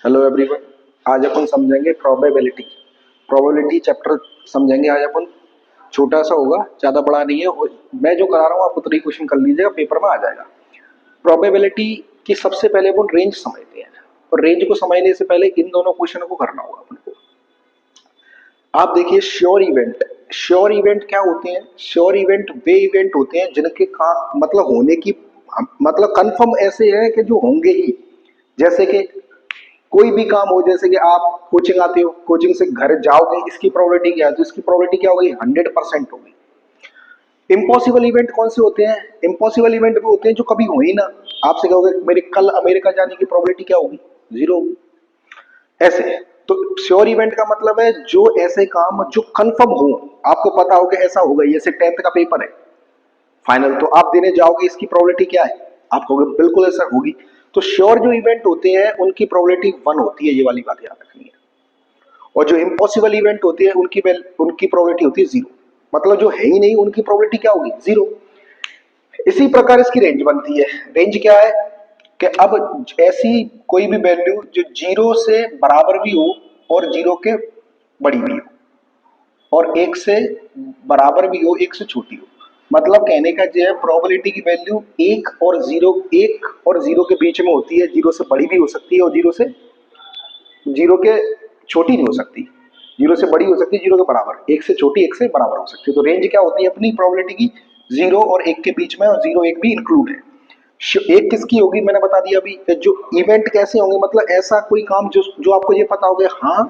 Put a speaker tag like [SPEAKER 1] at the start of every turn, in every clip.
[SPEAKER 1] Hello everyone. आज अपन समझेंगे probability. Probability chapter समझेंगे आज अपन। छोटा सा होगा, ज्यादा बड़ा नहीं है। और मैं जो करा रहा हूँ आप उतना ही क्वेश्चन कर लीजिएगा, पेपर में आ जाएगा। प्रोबेबिलिटी की सबसे पहले अपन रेंज समझते हैं, और रेंज को समझने से पहले इन दोनों क्वेश्चन को करना होगा अपन को। आप देखिए, श्योर इवेंट। श्योर इवेंट क्या होते हैं? श्योर इवेंट वे इवेंट होते हैं जिनके का मतलब होने की, मतलब कंफर्म ऐसे है कि जो होंगे ही। जैसे कि कोई भी काम हो, जैसे कि आप कोचिंग आते हो, कोचिंग से घर जाओगे, इसकी प्रोबेबिलिटी क्या है? तो इसकी प्रोबेबिलिटी क्या होगी? 100% होगी। इम्पॉसिबल इवेंट कौन से होते हैं? इम्पॉसिबल इवेंट वो होते हैं जो कभी हो ही ना। आपसे कहोगे मेरे कल अमेरिका जाने की प्रोबेबिलिटी क्या होगी? जीरो होगी। ऐसे है। तो श्योर इवेंट का मतलब है जो ऐसे काम जो कंफर्म हो, आपको पता हो कि ऐसा होगा। जैसे 10th का पेपर है, फाइनल, तो आप देने जाओगे, इसकी प्रोबेबिलिटी क्या है? आप कहोगे बिल्कुल ऐसा होगी। तो श्योर जो इवेंट होते हैं उनकी प्रोबेबिलिटी 1 होती है, ये वाली बात याद रखनी है। और जो इम्पॉसिबल इवेंट होती है उनकी प्रोबेबिलिटी होती है 0। मतलब जो है ही नहीं उनकी प्रोबेबिलिटी क्या होगी? 0। इसी प्रकार इसकी रेंज बनती है। रेंज क्या है कि अब ऐसी कोई भी वैल्यू जो 0 से बराबर भी हो और 0 के बड़ी भी हो, और 1 से बराबर भी हो, 1 से छोटी हो। मतलब कहने का जो है, प्रोबेबिलिटी की वैल्यू 1 और 0, 1 और 0 के बीच में होती है। 0 से बड़ी भी हो सकती है और 0 के छोटी नहीं हो सकती। 0 से बड़ी हो सकती है, 0 के बराबर। 1 से छोटी, 1 से बराबर हो सकती है। तो रेंज क्या होती है अपनी प्रोबेबिलिटी की? 0 और 1 के बीच में, और 0 1 भी इंक्लूड है। एक किसकी होगी मैंने बता दिया अभी। जो इवेंट कैसे होंगे, मतलब ऐसा कोई काम जो जो आपको ये पता होगा, हाँ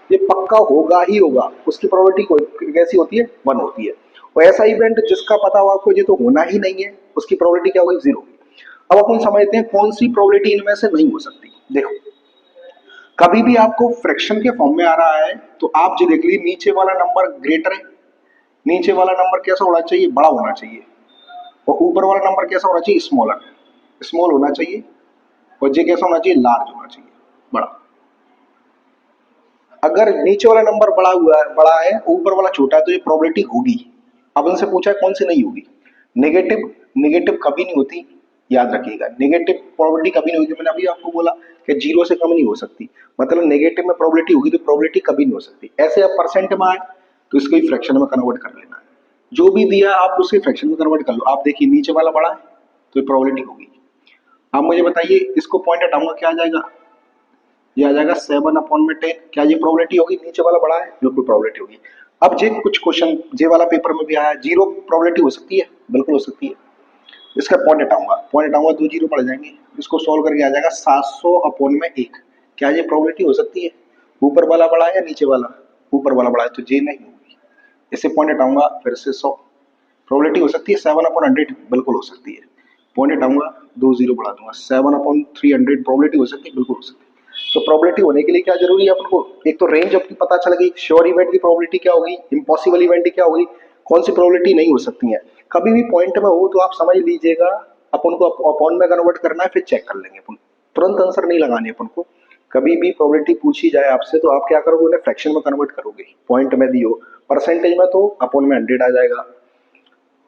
[SPEAKER 1] ये पक्का होगा ही होगा, उसकी प्रोबेबिलिटी कैसी होती है? 1 होती है। और ऐसा इवेंट जिसका पता होगा आपको ये तो होना ही नहीं है, उसकी प्रोबेबिलिटी क्या होगी? 0। अब अपन समझते हैं कौन सी प्रोबेबिलिटी इनमें से नहीं हो सकती। देखो, कभी भी आपको फ्रैक्शन के फॉर्म में आ रहा है तो आप जो देख लीजिए, नीचे वाला नंबर ग्रेटर है। नीचे वाला नंबर कैसा होना चाहिए? बड़ा होना चाहिए। और ऊपर वाला नंबर कैसा होना चाहिए? स्मॉलर, स्मॉल होना चाहिए। और ये कैसा होना चाहिए? लार्ज होना चाहिए, बड़ा। अगर नीचे वाला नंबर बड़ा है, ऊपर वाला छोटा है, तो ये प्रोबेबिलिटी होगी। अब उनसे पूछा है कौन सी नहीं होगी? नेगेटिव। नेगेटिव कभी नहीं होती, याद रखिएगा। नेगेटिव प्रोबेबिलिटी कभी नहीं होगी। मैंने अभी आपको बोला कि 0 से कम नहीं हो सकती, मतलब नेगेटिव में प्रोबेबिलिटी होगी तो प्रोबेबिलिटी कभी नहीं हो सकती। ऐसे अब परसेंट में आए तो इसको ही फ्रैक्शन में कन्वर्ट कर लेना है। जो भी दिया आप उसके फ्रैक्शन में कन्वर्ट कर लो। आप देखिए, नीचे वाला बड़ा है तो प्रोबेबिलिटी होगी। आप मुझे बताइए, इसको पॉइंट हटाऊंगा, क्या आ जाएगा? ये आ जाएगा 7/10। क्या ये प्रोबेबिलिटी होगी? नीचे वाला बड़ा है, बिल्कुल प्रोबेबिलिटी होगी। अब जे कुछ क्वेश्चन जे वाला पेपर में भी आया, 0 प्रोबेबिलिटी हो सकती है? बिल्कुल हो सकती है। इसका पॉइंट हटाऊंगा, पॉइंट हटाऊंगा, 2 0 पड़ जाएंगे। इसको सॉल्व करके आ जाएगा 700/1। क्या ये प्रोबेबिलिटी हो सकती है? ऊपर वाला बड़ा है या नीचे वाला? ऊपर वाला बड़ा है, तो जे नहीं होगी। इसे पॉइंट हटाऊंगा, फिर से 100। प्रोबेबिलिटी हो सकती है 7/100? बिल्कुल हो सकती है। पॉइंट हटाऊंगा, 2 0 बढ़ा दूंगा, 7/300 प्रोबेबिलिटी हो सकती है? बिल्कुल हो सकती है। तो प्रोबेबिलिटी होने के लिए क्या जरूरी है अपन को? एक तो रेंज अपनी पता चल गई, श्योर इवेंट की प्रोबेबिलिटी क्या होगी, इम्पॉसिबल इवेंट की क्या होगी, कौन सी प्रोबेबिलिटी नहीं हो सकती है। कभी भी पॉइंट में हो तो आप समझ लीजिएगा, अपन को अपॉन में कन्वर्ट करना है, फिर चेक कर लेंगे अपन। तुरंत आंसर नहीं लगाने अपन को। कभी भी प्रोबेबिलिटी पूछी जाए आपसे तो आप क्या करोगे? उन्हें फ्रैक्शन में कन्वर्ट करोगे। पॉइंट में दियो, परसेंटेज में तो अपॉन में 100 आ जाएगा।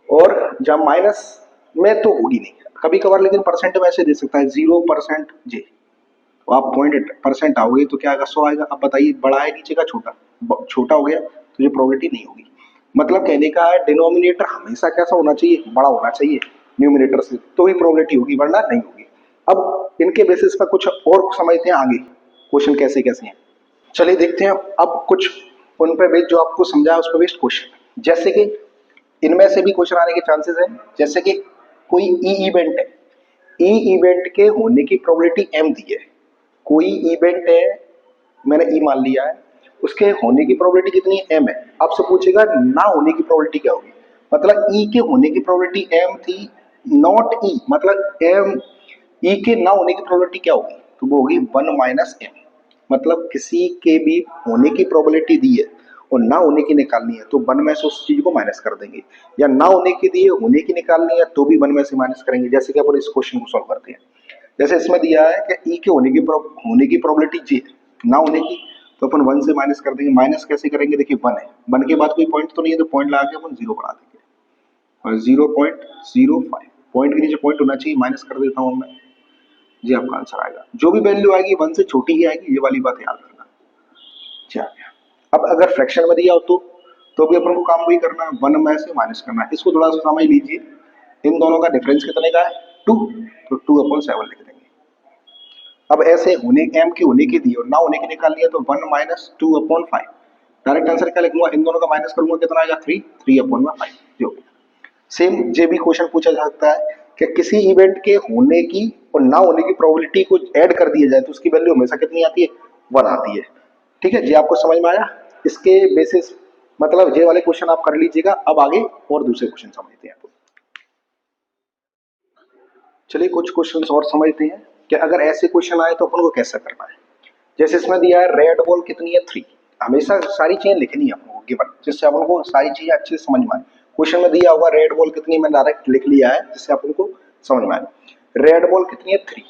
[SPEAKER 1] और जब माइनस में तो होगी नहीं कभी कभार, लेकिन परसेंट में ऐसे दे सकता है 0% जे। तो आप पॉइंट परसेंट आओगे तो क्या आएगा? 100 आएगा। अब बताइए, बड़ा है नीचे का, छोटा? छोटा हो गया तो ये प्रोबेबिलिटी नहीं होगी। मतलब कहने का है, डिनोमिनेटर हमेशा कैसा होना चाहिए? बड़ा होना चाहिए न्यूमिनेटर से, तो ही प्रोबेबिलिटी होगी, वरना नहीं होगी। अब इनके बेसिस पर कुछ और समझते हैं आगे क्वेश्चन कैसे कैसे हैं। चलिए देखते हैं अब कुछ उन पे बेस्ड, जो आपको समझाया उस पर बेस्ड क्वेश्चन। जैसे कि इनमें से भी क्वेश्चन आने के चांसेस हैं। जैसे कि कोई ई इवेंट है, ई इवेंट के होने की प्रोबेबिलिटी एम दी है। कोई इवेंट है, मैंने ई मान लिया है, उसके होने की प्रोबेबिलिटी कितनी है? एम है। आपसे पूछेगा ना होने की प्रोबेबिलिटी क्या होगी। मतलब ई के होने की प्रोबेबिलिटी एम थी, नॉट ई, मतलब एम, ई के ना होने की प्रोबेबिलिटी क्या होगी? तो वो होगी 1 - एम। मतलब किसी के भी होने की प्रोबेबिलिटी दी है और ना होने की निकालनी है तो 1 में से उस चीज को माइनस कर देंगे, या ना होने की दी है, होने की निकालनी है तो भी 1 में से माइनस करेंगे। जैसे कि अपन इस क्वेश्चन को सॉल्व करते हैं। जैसे इसमें दिया है कि ई के होने की प्रोबेबिलिटी जी है, ना होने की, तो अपन 1 से माइनस कर देंगे। माइनस कैसे करेंगे? देखिए 1 है, 1 के बाद कोई पॉइंट तो नहीं है, तो पॉइंट लगा के अपन 0 बढ़ा देंगे, और 0.05 पॉइंट के नीचे पॉइंट होना चाहिए, माइनस कर देता हूँ मैं। ये आपका आंसर आएगा। जो भी वैल्यू आएगी 1 से छोटी ही आएगी, ये वाली बात याद रखना। जी आ गया। अब अगर फ्रैक्शन में दिया हो तो भी अपन को काम वही करना है, 1 में से माइनस करना है। इसको थोड़ा सा समझ लीजिए, इन दोनों का डिफरेंस कितने का है 2, तो 2/7 लिख देंगे। अब ऐसे होने एम की होने की दी और ना होने की निकालनी है तो 1 माइनस 2/5। डायरेक्ट आंसर क्या लिखूंगा, इन दोनों का माइनस करूंगा कितना आएगा 3, 3/5 जो। सेम ये भी क्वेश्चन पूछा जा सकता है कि किसी इवेंट के होने की और ना होने की प्रोबेबिलिटी को ऐड कर दिया जाए तो उसकी वैल्यू हमेशा कितनी आती है, 1 आती है। ठीक है जी, आपको समझ में आया। इसके बेसिस मतलब ये वाले क्वेश्चन आप कर लीजिएगा। अब आगे और दूसरे क्वेश्चन समझते हैं। चलिए कुछ क्वेश्चन और समझते हैं कि अगर ऐसे क्वेश्चन आए तो अपन को कैसे करना है। जैसे इसमें दिया है रेड बॉल कितनी है 3। हमेशा सारी चीजें लिखनी है अपन को गिवन, जिससे अपन को सारी चीजें अच्छे से समझ में आए। क्वेश्चन में दिया होगा रेड बॉल कितनी है, मैंने डायरेक्ट लिख लिया है जिससे अपन को समझ में आए। रेड बॉल कितनी है 3,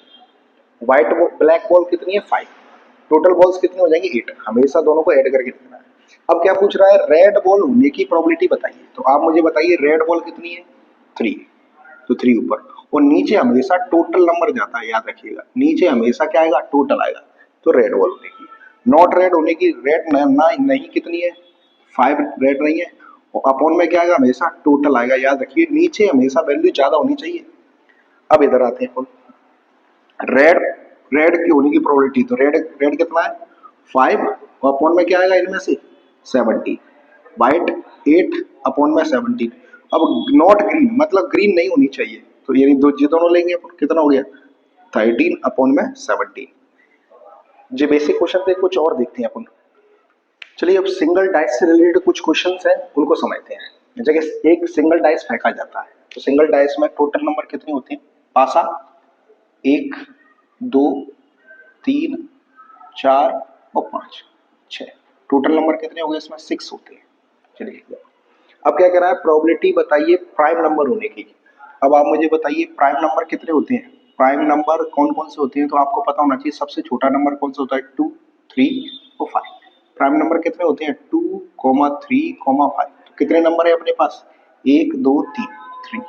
[SPEAKER 1] व्हाइट बॉल ब्लैक बॉल कितनी है 5, टोटल बॉल्स कितनी हो जाएंगी 8। हमेशा दोनों को ऐड करके लिखना है। अब क्या पूछ रहा है, रेड बॉल होने की प्रोबेबिलिटी बताइए। तो आप मुझे बताइए रेड बॉल कितनी है 3, तो 3 ऊपर, और नीचे हमेशा टोटल नंबर जाता है, याद रखिएगा नीचे हमेशा क्या आएगा, टोटल आएगा। तो रेड बॉल होने की, नॉट रेड होने की, रेड ना नहीं कितनी है 5 रेड नहीं है, और अपॉन में क्या आएगा, हमेशा टोटल आएगा। याद रखिए नीचे हमेशा वैल्यू ज्यादा होनी चाहिए। अब इधर आते हैं अपन, रेड रेड की होने की प्रोबेबिलिटी, तो रेड रेड कितना है 5, और अपॉन में क्या आएगा इनमें से 70, व्हाइट 8 अपॉन में 17। अब नॉट ग्रीन मतलब ग्रीन नहीं होनी चाहिए, तो यानी दो ये दोनों लेंगे अपन, कितना हो गया 13 अपॉन में 17। ये बेसिक क्वेश्चन थे, कुछ और देखते हैं अपन। चलिए अब सिंगल डाइस से रिलेटेड कुछ क्वेश्चंस हैं उनको समझते हैं। जगह एक सिंगल डाइस फेंका जाता है तो सिंगल डाइस में टोटल नंबर कितने होते हैं, पासा 1 2 3 4 और 5 6, टोटल नंबर कितने हो गए इसमें 6 होते हैं। चलिए अब क्या कह रहा है, प्रोबेबिलिटी बताइए प्राइम नंबर होने की। अब आप मुझे बताइए प्राइम नंबर कितने होते हैं, प्राइम नंबर कौन कौन से होते हैं। तो आपको पता होना चाहिए सबसे छोटा नंबर कौन सा होता है, 2 3 और 5। प्राइम नंबर कितने होते हैं 2 3 5। तो कितने नंबर है अपने पास 1 2 3 3,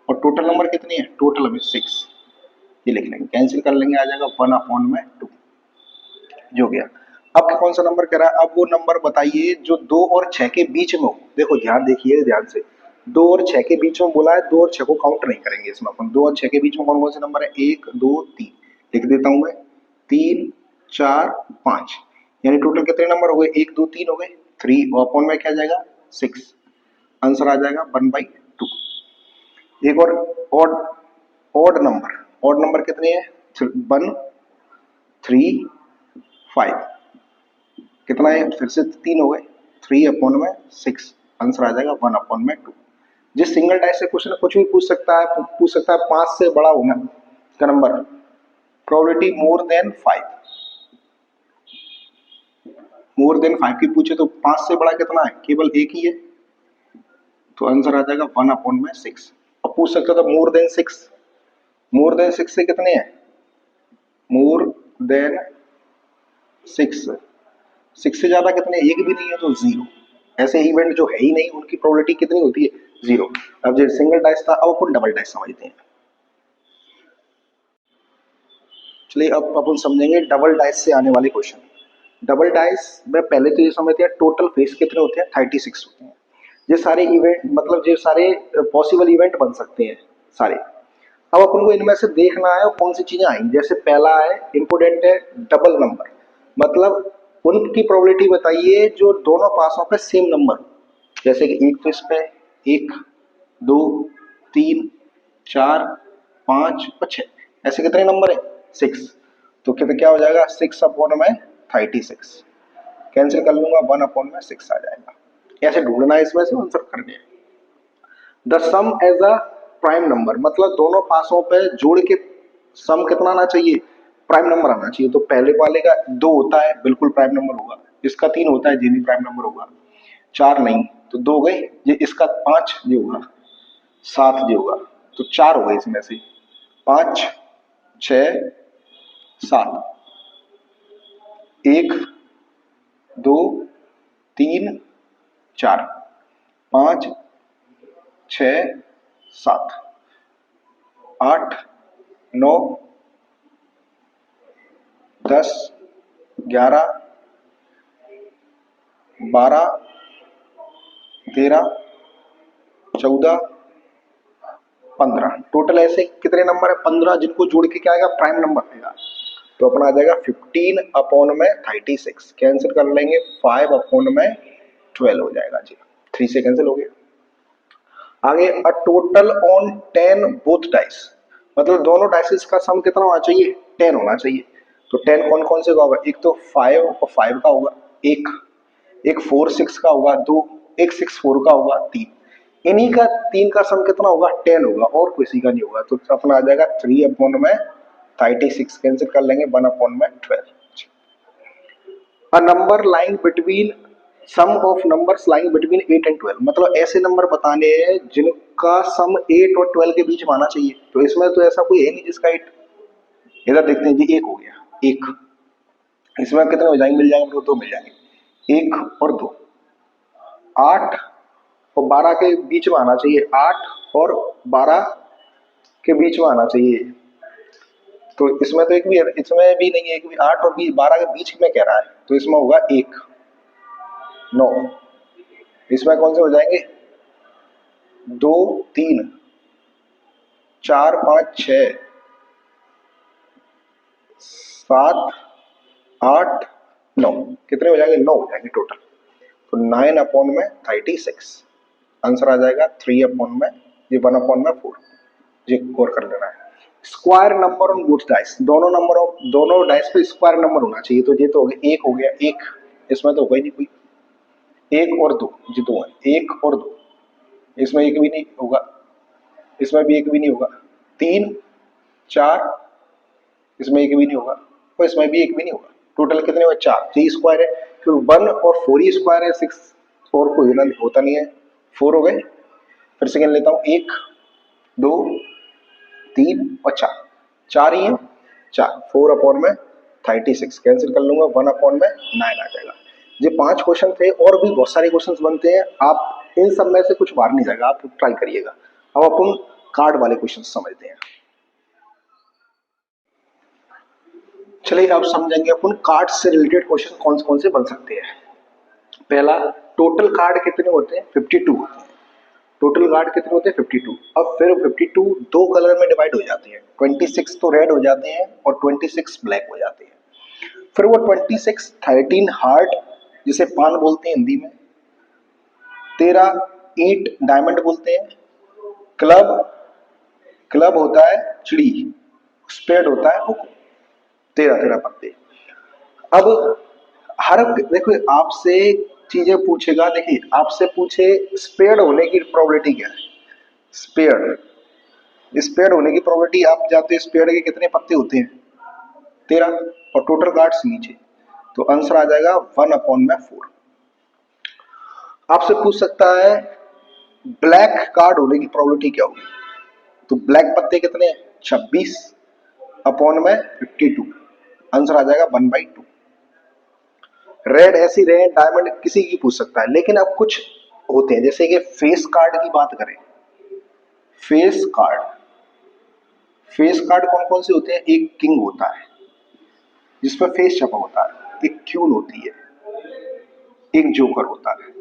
[SPEAKER 1] और टोटल नंबर कितने हैं, टोटल हमें 6। ये लिख लेंगे, कैंसिल कर लेंगे, आ जाएगा 1/2 जो गया। अब कौन सा नंबर कह रहा है, अब वो नंबर बताइए जो 2 और 6 के बीच में हो। देखो ध्यान देखिए ध्यान से, 2 और 6 के बीच में बोला है, 2 और 6 को काउंट नहीं करेंगे इसमें अपन। 2 और 6 के बीच में कौन कौन से नंबर है, 1 2 3 लिख देता हूं मैं, 3 4 5, यानी टोटल कितने नंबर हो गए, 1 2 3 हो गए, 3 और अपॉन में क्या आ जाएगा 6, आंसर आ जाएगा 1/2। एक और ऑड ऑड नंबर कितने हैं 1 3 5, कितना है फिर से 3 हो गए, 3/6, आंसर आ जाएगा 1/2। जिस सिंगल डाइस से क्वेश्चन कुछ भी पूछ सकता है 5 से बड़ा होना का नंबर, प्रोबेबिलिटी मोर देन 5 की पूछे तो 5 से बड़ा कितना है, केवल एक ही है, तो आंसर आ जाएगा 1/6। अब पूछ सकता था मोर देन 6 से कितने हैं, मोर देन 6 6 से ज्यादा कितने, एक भी नहीं है तो 0। ऐसे इवेंट जो है ही नहीं उनकी प्रोबेबिलिटी कितनी होती है, 0। अब जो सिंगल डाइस था अब अपन डबल डाइस समझते हैं। चलिए अब अपन समझेंगे डबल डाइस से आने वाले क्वेश्चन। डबल डाइस में पहले तो ये समझते हैं टोटल फेस कितने होते हैं, 36 होते हैं। ये सारे इवेंट मतलब ये सारे पॉसिबल इवेंट बन सकते हैं सारे। अब अपन को इनमें से देखना है कौन सी चीजें आएंगी। जैसे पहला है इंपोर्टेंट है डबल नंबर, मतलब उनकी प्रोबेबिलिटी बताइए जो दोनों पासों पे सेम नंबर हो। जैसे कि एक फेस पे 1 2 3 4 5 और 6, ऐसे कितने नंबर है 6, तो कितना क्या हो जाएगा 6/36, कैंसिल कर लूंगा 1/6 आ जाएगा। ऐसे ढूंढना है इसमें से आंसर करने हैं। The sum as a prime number, मतलब दोनों पासों पे जोड़ के सम कितना आना चाहिए, प्राइम नंबर आना चाहिए। तो पहले वाले का 2 होता है बिल्कुल प्राइम नंबर होगा, इसका 3 होता है ये भी प्राइम नंबर होगा, 4 नहीं तो 2 गए, ये इसका 5 ये होगा, 7 ये होगा, तो 4 हो गए इसमें से, 5 6 7, 1 2 3 4 5 6 7 8 9 10, 11, 12, 13, 14, 15। टोटल ऐसे कितने नंबर है? 15, जिनको जोड़ के क्या आएगा? प्राइम नंबर आएगा। तो अपना आ जाएगा 15 अपॉन में 36। कैंसिल कर लेंगे, 5 अपॉन में 12 हो जाएगा जी, 3 से कैंसिल हो गया। आगे a total on 10 both dice, मतलब दोनों डाइसेस का सम कितना होना चाहिए? 10 होना चाहिए। तो 10 कौन कौन से का होगा? एक तो 5 और 5 का होगा, एक 4 6 का होगा, एक 6 4 का होगा, 3। इन्हीं का 3 का सम कितना होगा? 10 होगा, और किसी का नहीं होगा। तो अपना आ जाएगा 3 अपॉन में 36, कैंसिल कर लेंगे, 1 अपॉन में 12। A number lying between sum of numbers lying between 8 and 12, मतलब ऐसे नंबर बताने हैं जिनका सम 8 और 12 के बीच में आना चाहिए। तो इसमें तो ऐसा कोई है नहीं जिसका 8। इधर देखते हैं जी, एक हो गया, एक। इसमें कितने हो जाएंगे? मिल जाएंगे, दो मिल जाएंगे, 1 और 2। 8 और 12 के बीच में आना चाहिए, 8 और 12 के बीच में आना चाहिए। तो इसमें तो एक भी, इसमें भी नहीं है, एक भी। 8 और 12 के बीच में कह रहा है, तो इसमें होगा 1, 9। इसमें कौन से हो जाएंगे? 2, 3, 4, 5, 6, 7, 8, 9। कितने हो जाएंगे? 9 हो जाएंगे टोटल। तो 9 अपॉन में 36, आंसर आ जाएगा 3 अपॉन में, ये 1 अपॉन में 4। ये गौर कर लेना है। Square number on both dice, दोनों नंबर ऑफ दोनों डाइस पे स्क्वायर नंबर होना चाहिए। तो ये तो हो गया, एक हो गया, एक। इसमें तो होगा ही नहीं कोई। 1 और 2, जी 2 है, 1 और 2। इसमें एक भी नहीं होगा, इसमें भी एक भी नहीं होगा। 3, 4, इसमें एक भी नहीं होगा, और इसमें भी एक भी नहीं होगा। टोटल कितने हुए? 4। 3 स्क्वायर है, तो 1 और 4 ही स्क्वायर है, 6 4 को होता नहीं है। 4 हो गए। फिर से गिन लेता हूँ, 1, 2, 3 और 4, 4 ही है, 4। 4 अपॉन में 36, कैंसिल कर लूंगा, 1 अपॉन में 9 आ जाएगा। ये 5 क्वेश्चन थे, और भी बहुत सारे क्वेश्चन बनते हैं। आप इन सब में से कुछ बाहर नहीं जाएगा, आप ट्राई करिएगा। अब अपन कार्ड वाले क्वेश्चन समझते हैं। चलिए अब समझेंगे अपन कार्ड से रिलेटेड क्वेश्चन कौन से बन सकते हैं। पहला, टोटल कार्ड कितने होते हैं? 52 होते हैं। टोटल कार्ड कितने होते हैं? 52। अब फिर 52 दो कलर में डिवाइड हो जाते हैं, 26 तो रेड हो जाते हैं और 26 ब्लैक हो जाते हैं। फिर वो 26 13 हार्ट, जिसे पान बोलते हैं हिंदी में, 13 ईंट डायमंड बोलते हैं, क्लब क्लब होता है चिड़ी, स्पेड होता है हुक। 13 13 पत्ते। अब हर देखो आपसे चीजें पूछेगा, देखिए आपसे पूछे स्पेड होने की प्रोबेबिलिटी क्या है? स्पेड स्पेड होने की प्रोबेबिलिटी, आप जानते हैं स्पेड के कितने पत्ते होते हैं? 13, और टोटल कार्ड्स नीचे। तो आंसर आ जाएगा 1 अपॉन में 4। आपसे पूछ सकता है ब्लैक कार्ड होने की प्रोबेबिलिटी क्या होगी? तो ब्लैक पत्ते कितने हैं? 26 अपॉन में 52, आंसर आ जाएगा 1/2। रेड ऐसी रेड डायमंड किसी की पूछ सकता है, लेकिन अब कुछ होते हैं, जैसे कि फेस कार्ड की बात करें। फेस कार्ड फेस कार्ड कौन कौन से होते हैं? एक किंग होता है जिसपर फेस छपा होता है, एक क्वीन होती है, एक जोकर होता है।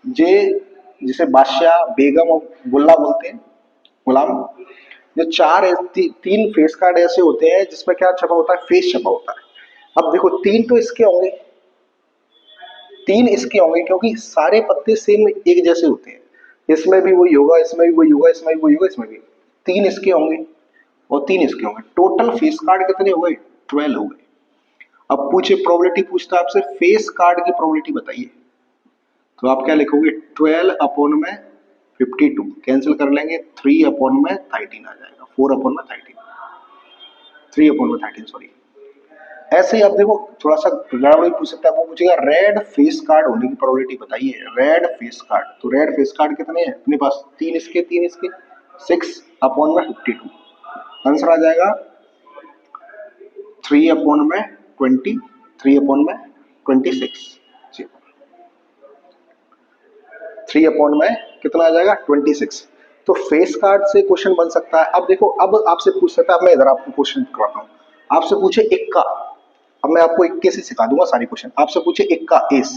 [SPEAKER 1] जे जिसे बादशाह, बेगम और गुल्ला बोलते हैं, गुलाम। जो तीन फेस कार्ड ऐसे होते हैं जिसमें क्या छपा होता है? फेस छपा होता है। अब देखो, तीन तो इसके होंगे, तीन इसके होंगे, क्योंकि सारे पत्ते सेम एक जैसे होते हैं। इसमें भी वही होगा, इसमें भी वही होगा, इसमें भी वही होगा, इसमें भी। तीन इसके होंगे और तीन इसके होंगे। टोटल फेस कार्ड कितने हो गए? 12 हो गए। अब पूछे प्रोबेबिलिटी, पूछता है आपसे फेस कार्ड की प्रोबेबिलिटी बताइए। तो आप क्या लिखोगे? 12 अपॉन में 52, कैंसिल कर लेंगे, 3 अपॉन में 13 आ जाएगा, 4 अपॉन में 13, 3 अपॉन में 13 सॉरी। ऐसे ही आप देखो, थोड़ा सा गड़बड़ी पूछ सकता है, वो पूछेगा रेड फेस कार्ड होने की प्रोबेबिलिटी बताइए। रेड फेस कार्ड, तो रेड फेस कार्ड कितने हैं अपने पास? तीन इसके, 6 अपॉन में 52, आंसर आ जाएगा 3 अपॉन में 20, 3 अपॉन में 26, 3 अपॉन में कितना आ जाएगा? 26। तो फेस कार्ड से क्वेश्चन बन सकता है। अब देखो, अब आपसे पूछ सकता है, मैं इधर आपको क्वेश्चन कराता हूं। आपसे पूछे इक्का, अब मैं आपको इक्के से सिखा दूंगा सारे क्वेश्चन। आपसे पूछे इक्का एस,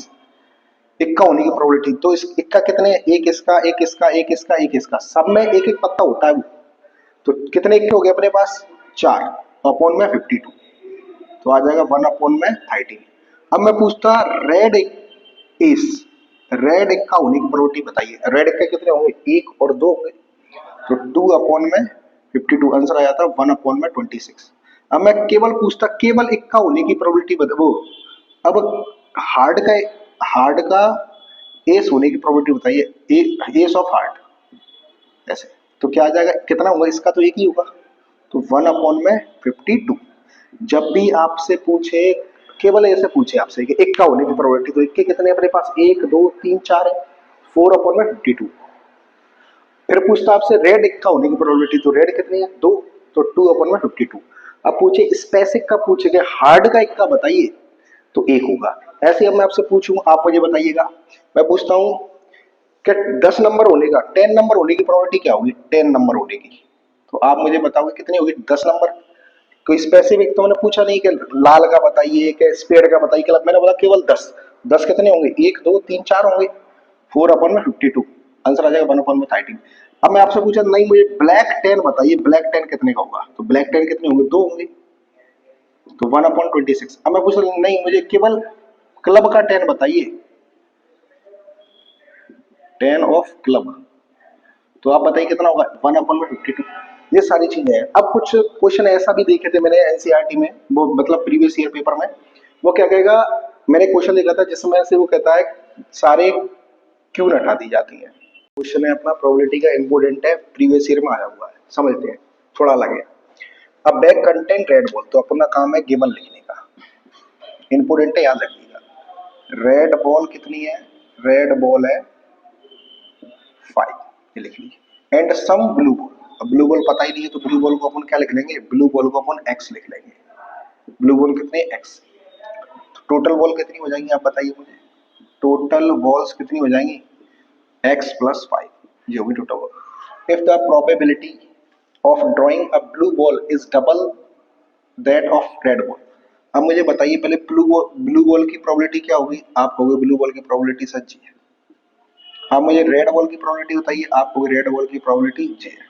[SPEAKER 1] इक्का होने की प्रोबेबिलिटी, तो इस इक्का कितने हैं, एक इसका एक इसका एक इसका एक इसका, सब में एक एक पत्ता होता है वो। तो कितने इक्के हो गए अपने पास, 4 अपॉन में 52, तो आ जाएगा 1 अपॉन में 13। अब मैं पूछता रेड एस, रेड इक्का होने की प्रोबेबिलिटी बताइए। रेड इक्का कितने होंगे, 1 और 2 होंगे, तो 2 अपॉन में 52, आंसर आ जाता 1 अपॉन में 26। अब मैं केवल पूछता केवल इक्का होने की प्रोबेबिलिटी बता वो, अब हार्ड का एस होने की प्रोबेबिलिटी बताइए, एस ऑफ हार्ड ऐसे, तो क्या आ जाएगा, कितना होगा, इसका तो एक ही होगा, तो 1 अपॉन में 52। जब भी आपसे पूछे, केवल ऐसे पूछे आपसे कि इक्का होने की प्रोबेबिलिटी, तो इक्के कितने अपने पास, 1 2 3 4 है, 4 अपॉन में 52। फिर पूछता आपसे रेड इक्का होने की प्रोबेबिलिटी, तो रेड कितनी है, 2, तो 2 अपॉन में 52। अब पूछे स्पेसिफिक का, पूछे हार्ड का इक्का बताइए, तो 1 होगा। ऐसे अब मैं आपसे पूछूं, आप मुझे बताइएगा, मैं पूछता हूं कि 10 नंबर होने का, 10 नंबर होने की प्रोबेबिलिटी क्या होगी, 10 नंबर होने की, तो आप मुझे बताओगे कितनी होगी, 10 नंबर। कोई स्पेसिफिक तो मैंने पूछा नहीं कि लाल का बताइए कि स्पेड का बताइए, कि मैंने बोला केवल 10। 10 कितने होंगे, 1 2 3 4 होंगे, 4 अपॉन में 52, आंसर आ जाएगा 1 अपॉन में 13। अब मैं आपसे पूछा नहीं मुझे ब्लैक 10 बताइए, ब्लैक 10 कितने का होगा, तो ब्लैक 10 कितने होंगे, 2 होंगे, तो 1 अपॉन 26। अब मैं पूछा नहीं मुझे केवल क्लब का 10 बताइए, 10 ऑफ क्लब, तो आप बताइए कितना होगा, 1 अपॉन में 52। ये सारी चीजें हैं। अब कुछ क्वेश्चन ऐसा भी देखे थे मैंने एनसीईआरटी में, वो मतलब प्रीवियस ईयर पेपर में, वो क्या कहेगा, मैंने क्वेश्चन देखा था जिसमें से वो कहता है सारे क्यों हटा दी जाती है। क्वेश्चन है अपना प्रोबेबिलिटी का, इंपोर्टेंट है, प्रीवियस ईयर में आया हुआ है, समझते हैं, थोड़ा अलग है। अब बैक कंटेंट रेड बॉल, तो अपना काम है गिवन लिखने का, इंपोर्टेंट है, याद रखिएगा। रेड बॉल कितनी है, रेड बॉल है 5, ये लिख लीजिए, एंड सम ब्लू बॉल, अब ब्लू बॉल पता ही नहीं है तो ब्लू बॉल को अपन क्या लिख लेंगे, ब्लू बॉल को अपन एक्स लिख लेंगे, ब्लू बॉल कितने, एक्स। तो टोटल बॉल कितनी हो जाएंगी आप बताइए मुझे, टोटल बॉल्स कितनी हो जाएंगी, एक्स प्लस 5, ये होगी total ball. If the probability of drawing a blue ball is double that of red ball, अब मुझे बताइए पहले ब्लू बॉल की प्रोबेबिलिटी क्या होगी, आप कहोगे ब्लू बॉल की प्रोबेबिलिटी सच जी है। आप मुझे रेड बॉल की प्रोबेबिलिटी बताइए, आप कहोगे रेड बॉल की प्रोबेबिलिटी जी है।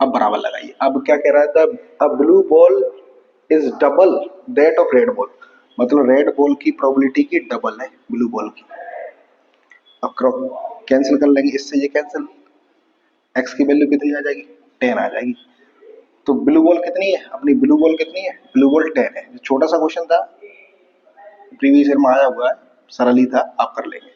[SPEAKER 1] अब बराबर लगाइए, अब क्या कह रहा था, अब blue ball is double that of red ball, मतलब रेड बॉल की प्रोबेबिलिटी की डबल है ब्लू बॉल की। अब कैंसिल कर लेंगे, इससे ये कैंसिल, एक्स की वैल्यू कितनी आ जाएगी, 10 आ जाएगी। तो ब्लू बॉल कितनी है अपनी, ब्लू बॉल कितनी है, ब्लू बॉल 10 है। छोटा सा क्वेश्चन था, प्रीवियस ईयर में आया हुआ है, सरल ही था, आप कर लेंगे।